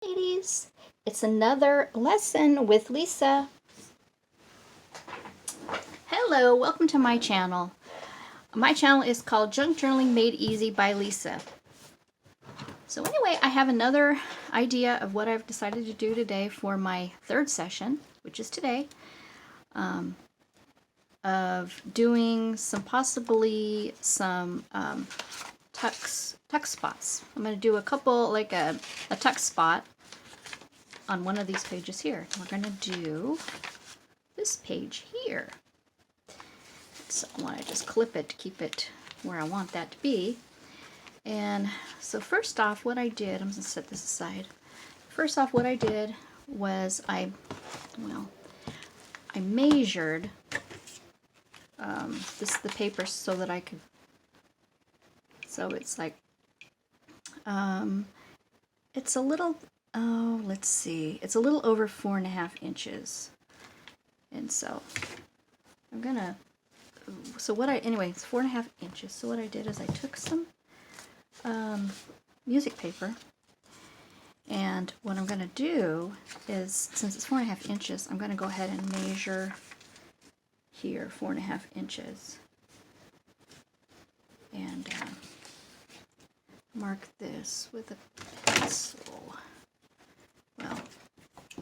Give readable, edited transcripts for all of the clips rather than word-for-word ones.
Ladies, it's another lesson with Lisa. Hello, welcome to my channel. My channel is called Junk Journaling Made Easy by Lisa. So anyway, I have another idea of what I've decided to do today for my third session, which is today, of doing possibly some tuck spots. I'm going to do a couple, like a tuck spot on one of these pages here. We're going to do this page here. So I want to just clip it to keep it where I want that to be. And so first off, what I did, I'm going to set this aside. First off, what I did was I measured the paper so that I could, so it's like, it's a little, let's see, it's a little over 4.5 inches. And so I'm gonna, anyway, it's 4.5 inches. So what I did is I took some music paper, and what I'm gonna do is, since it's 4.5 inches, I'm gonna go ahead and measure here 4.5 inches, and mark this with a pencil. Well,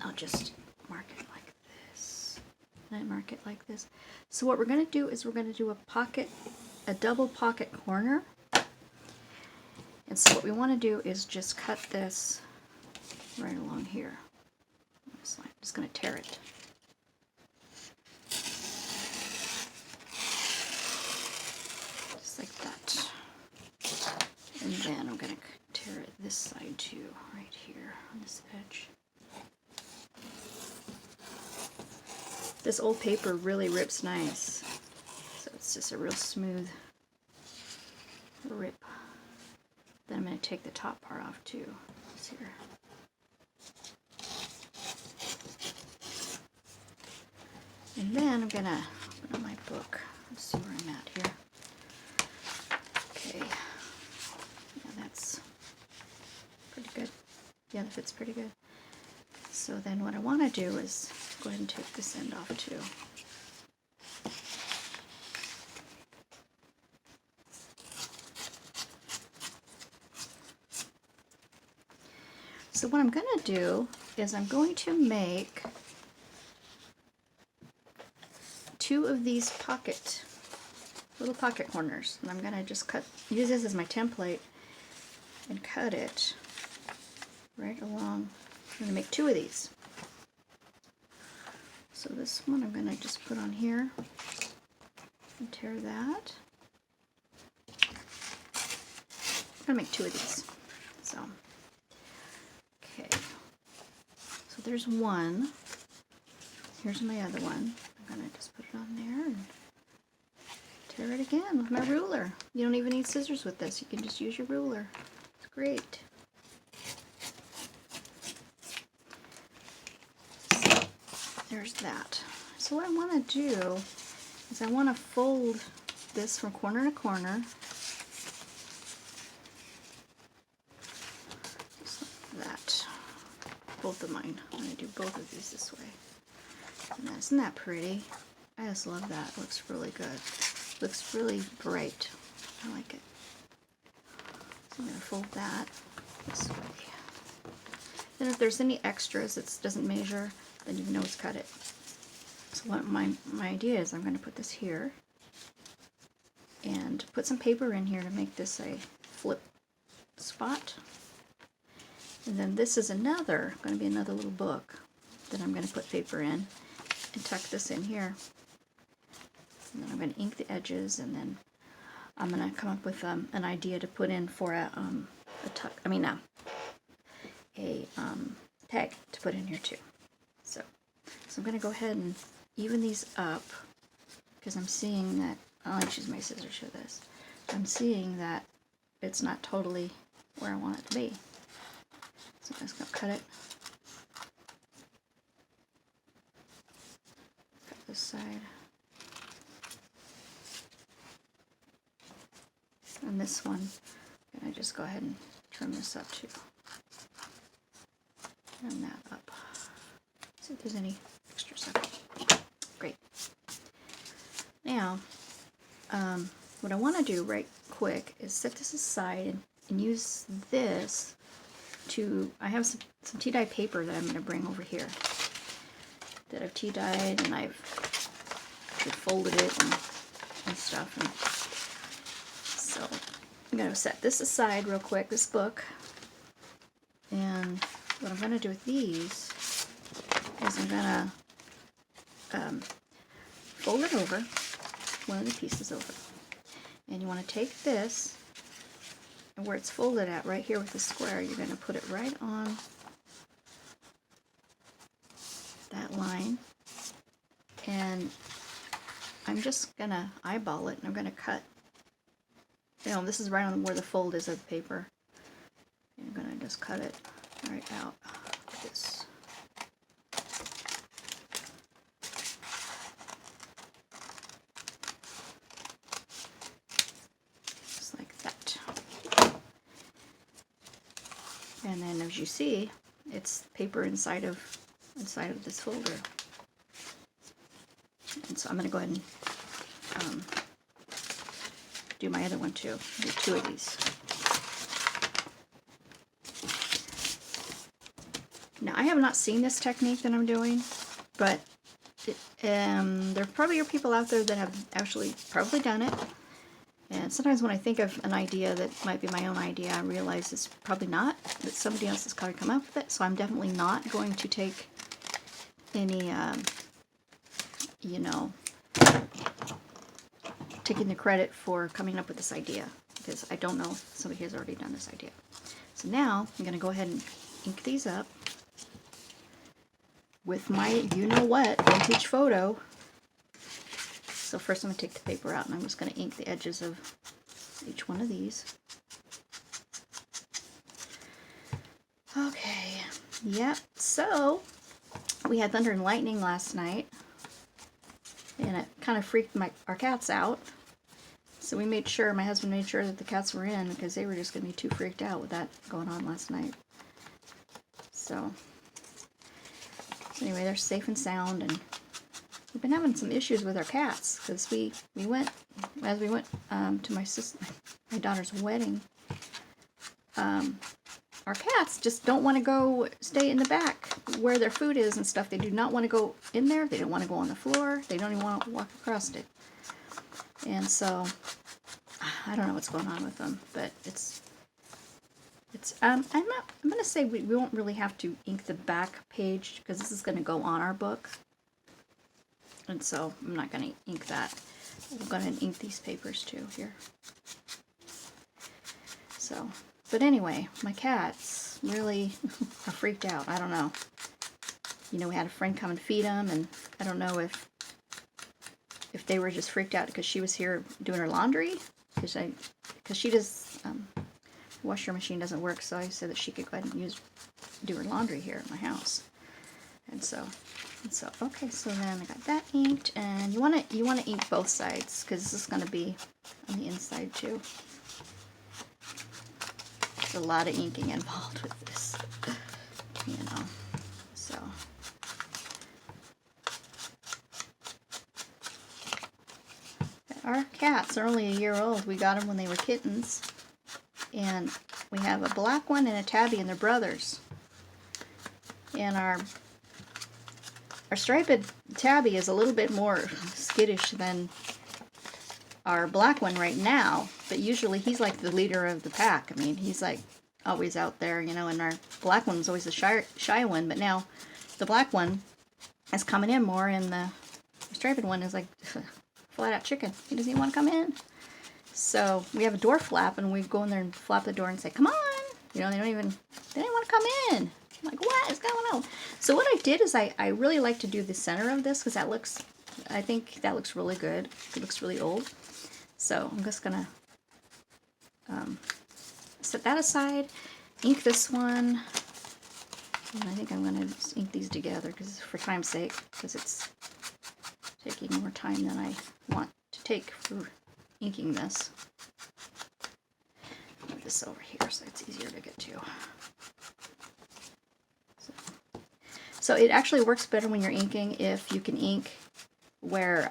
I'll just mark it like this, and I mark it like this. So what we're going to do is we're going to do a double pocket corner. And so what we want to do is just cut this right along here. I'm just going to tear it. Just like that. And then I'm going to tear it this side too, right here on this edge. This old paper really rips nice, so it's just a real smooth rip. Then I'm going to take the top part off too. It's here. And then I'm going to open up my book. Let's see where I'm at here. Okay. Yeah, that's pretty good. Yeah, that fits pretty good. So then what I want to do is go ahead and take this end off too. So what I'm going to do is I'm going to make 2 of these little pocket corners. And I'm going to just use this as my template and cut it right along. I'm going to make 2 of these. So this one I'm going to just put on here and tear that. I'm going to make 2 of these. So, okay. So there's one. Here's my other one. I'm going to just put it on there and tear it again with my ruler. You don't even need scissors with this. You can just use your ruler. It's great. So, there's that. So what I want to do is I want to fold this from corner to corner. Just like that. Both of mine. I'm going to do both of these this way. And isn't that pretty? I just love that. It looks really good. It looks really bright. I like it. So I'm going to fold that this way. Then if there's any extras that doesn't measure, then you can always cut it. So what my idea is, I'm going to put this here and put some paper in here to make this a flip spot. And then this is going to be another little book that I'm going to put paper in and tuck this in here. And then I'm going to ink the edges, and then I'm going to come up with an idea to put in for a tag to put in here too. So I'm going to go ahead and even these up, because I'm seeing that, I'll use my scissors for this. I'm seeing that it's not totally where I want it to be. So I'm just going to cut it. Cut this side. And this one, I'm going to just go ahead and trim this up too. Turn that up. See if there's any extra stuff. Great. Now, what I want to do right quick is set this aside and use this to, I have some tea-dye paper that I'm going to bring over here that I've tea-dyed, and I've folded it and stuff. And so I'm going to set this aside real quick, this book, and what I'm going to do with these is I'm going to fold it over, one of the pieces over. And you want to take this, and where it's folded at, right here with the square, you're going to put it right on that line. And I'm just going to eyeball it, and I'm going to cut. You know, this is right on where the fold is of the paper. And I'm going to just cut it right out like this. And then, as you see, it's paper inside of this folder. And so I'm going to go ahead and do my other one too. Do 2 of these. Now, I have not seen this technique that I'm doing, but there probably are people out there that have actually probably done it. And sometimes when I think of an idea that might be my own idea, I realize it's probably not, that somebody else has kind of come up with it. So I'm definitely not going to take any, you know, taking the credit for coming up with this idea, because I don't know if somebody has already done this idea. So now I'm going to go ahead and ink these up with my you-know-what vintage photo. So first I'm going to take the paper out, and I'm just going to ink the edges of each one of these. Okay, yep, so we had thunder and lightning last night, and it kind of freaked our cats out. So we made sure, my husband made sure that the cats were in, because they were just going to be too freaked out with that going on last night. So anyway, they're safe and sound, and we've been having some issues with our cats, because we went to my daughter's wedding. Our cats just don't want to go stay in the back where their food is and stuff. They do not want to go in there. They don't want to go on the floor. They don't even want to walk across it. And so I don't know what's going on with them, but I'm going to say we won't really have to ink the back page, because this is going to go on our book. And so I'm not going to ink that. I'm going to ink these papers too here. So, but anyway, my cats really are freaked out. I don't know. You know, we had a friend come and feed them, and I don't know if they were just freaked out because she was here doing her laundry, because she does, washer machine doesn't work, so I said that she could go ahead and do her laundry here at my house. And so okay, so then I got that inked, and you want to ink both sides, because this is going to be on the inside too. There's a lot of inking involved with this, you know. So our cats are only a year old. We got them when they were kittens, and we have a black one and a tabby, and they're brothers. And our striped tabby is a little bit more skittish than our black one right now, but usually he's like the leader of the pack. I mean, he's like always out there, you know, and our black one's always the shy one, but now the black one is coming in more, and the striped one is like flat out chicken. He doesn't even want to come in. So we have a door flap, and we go in there and flap the door and say, "Come on!" You know, they don't want to come in. I'm like, what is going on? So what I did is I really like to do the center of this, because I think that looks really good. It looks really old. So I'm just gonna set that aside, ink this one, and I think I'm gonna just ink these together, because for time's sake, because it's taking more time than I want to take for inking this. Move this over here so it's easier to get to. So So it actually works better when you're inking if you can ink where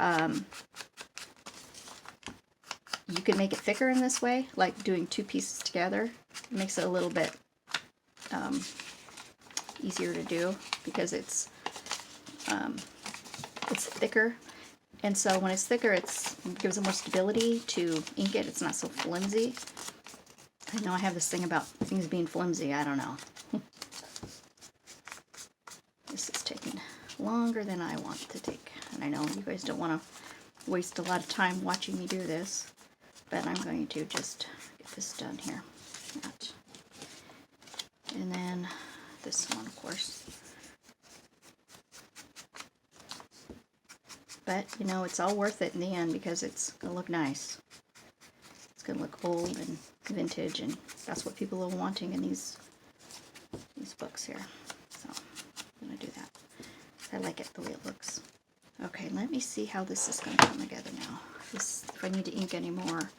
you can make it thicker in this way, like doing two pieces together. It makes it a little bit easier to do because it's thicker. And so when it's thicker, it gives it more stability to ink it. It's not so flimsy. I know I have this thing about things being flimsy. I don't know. This is taking longer than I want it to take. And I know you guys don't want to waste a lot of time watching me do this. But I'm going to just get this done here. That. And then this one, of course. But, you know, it's all worth it in the end because it's going to look nice. It's going to look old and vintage, and that's what people are wanting in these books here. So, I'm going to do that. I like it the way it looks. Okay, let me see how this is going to come together now. If I need to ink any more.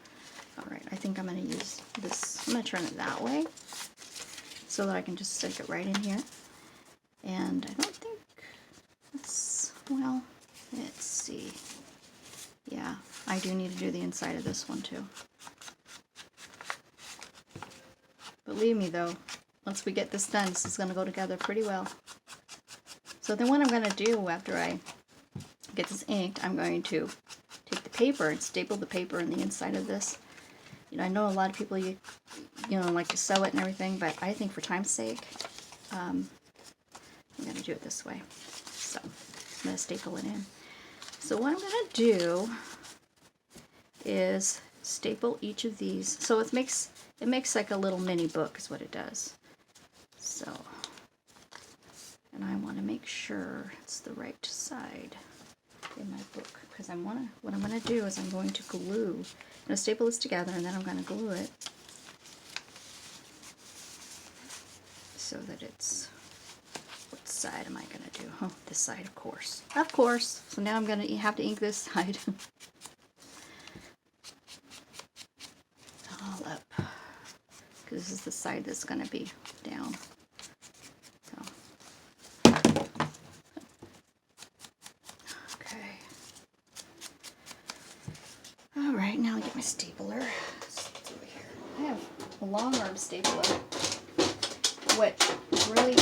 Alright, I think I'm going to use this. I'm going to turn it that way so that I can just stick it right in here. And I don't think that's, well, let's see. Yeah, I do need to do the inside of this one too. Believe me though, once we get this done, this is going to go together pretty well. So then what I'm going to do after I get this inked, I'm going to take the paper and staple the paper in the inside of this. You know, I know a lot of people you know like to sew it and everything, but I think for time's sake, I'm going to do it this way. So I'm going to staple it in. So what I'm going to do is staple each of these. So it makes like a little mini book is what it does. So, and I want to make sure it's the right side in my book, because what I'm going to do is I'm going to glue. I'm going to staple this together and then I'm going to glue it so that it's, what side am I going to do? Oh, this side, of course. Of course. So now I'm going to have to ink this side. All up. Because this is the side that's going to be down. Alright, now I get my stapler. It's over here. I have a long arm stapler, which is really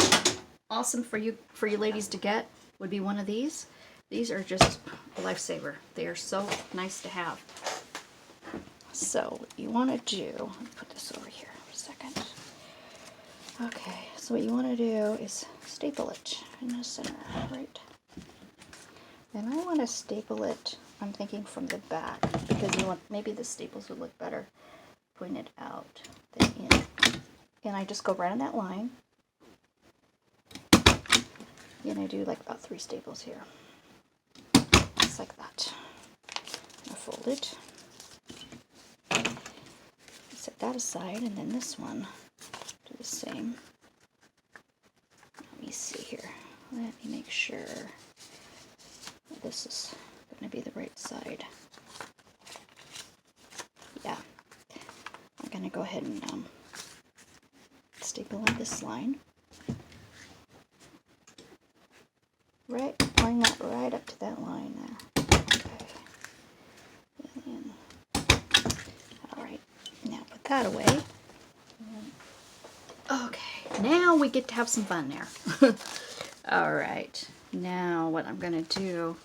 awesome for you ladies to get. Would be one of these. These are just a lifesaver. They are so nice to have. So what you want to do, let me put this over here for a second. Okay, so what you want to do is staple it in the center, right? And I want to staple it, I'm thinking from the back, because you want, maybe the staples would look better pointed out than in. And I just go right on that line. And I do like about 3 staples here. Just like that. I fold it. Set that aside, and then this one, do the same. Let me see here. Let me make sure this is going to be the right side. Yeah. I'm going to go ahead and staple on this line. Right, line that right up to that line there. Okay. And alright, now put that away. Okay, now we get to have some fun there. Alright, now what I'm going to do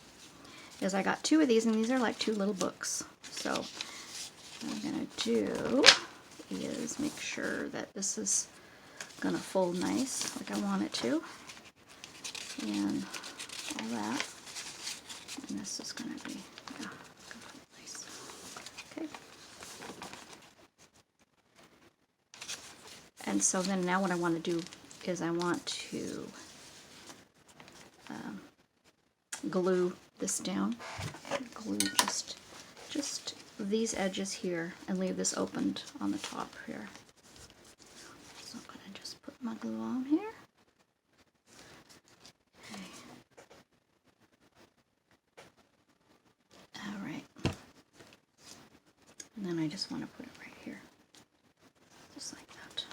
is I got 2 of these, and these are like 2 little books. So what I'm going to do is make sure that this is going to fold nice like I want it to. And all that. And this is going to be, yeah, nice. Okay. And so then now what I want to do is I want to glue this down. Glue just these edges here and leave this opened on the top here. So I'm going to just put my glue on here. Okay. Alright. And then I just want to put it right here. Just like that.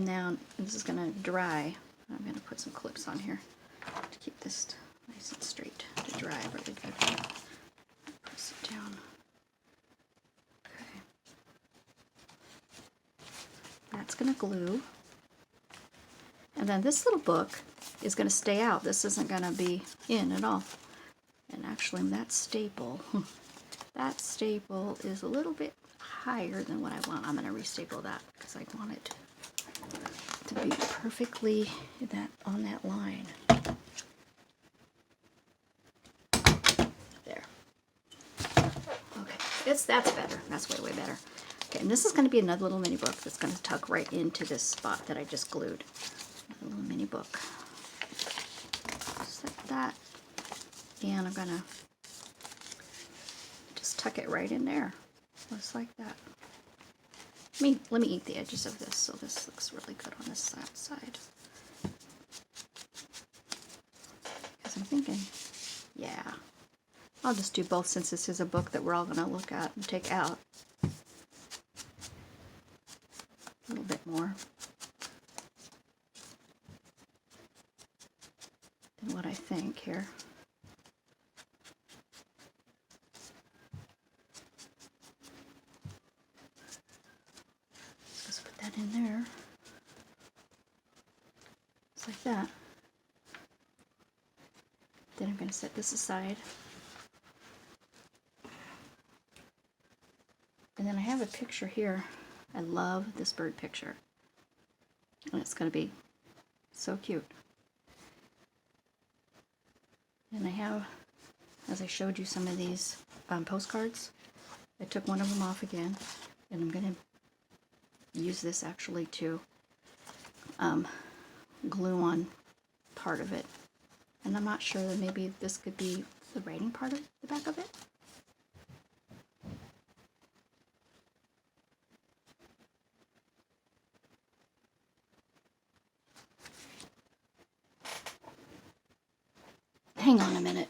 And now this is going to dry. I'm going to put some clips on here to keep this nice and straight to dry really good. Press it down. Okay. That's going to glue. And then this little book is going to stay out. This isn't going to be in at all. And actually that staple is a little bit higher than what I want. I'm going to restaple that because I want it to be perfectly on that line. There. Okay, that's better. That's way better. Okay, and this is going to be another little mini book that's going to tuck right into this spot that I just glued. A little mini book. Just like that. And I'm going to just tuck it right in there. Just like that. Let me eat the edges of this so this looks really good on this side. Because I'm thinking, yeah, I'll just do both since this is a book that we're all going to look at and take out. A little bit more than what I think here. Just put that in there. Just like that. Then I'm going to set this aside. And then I have a picture here. I love this bird picture. And it's going to be so cute. And I have, as I showed you some of these postcards, I took one of them off again. And I'm going to use this actually to glue on part of it. And I'm not sure that maybe this could be the writing part of the back of it. Hang on a minute.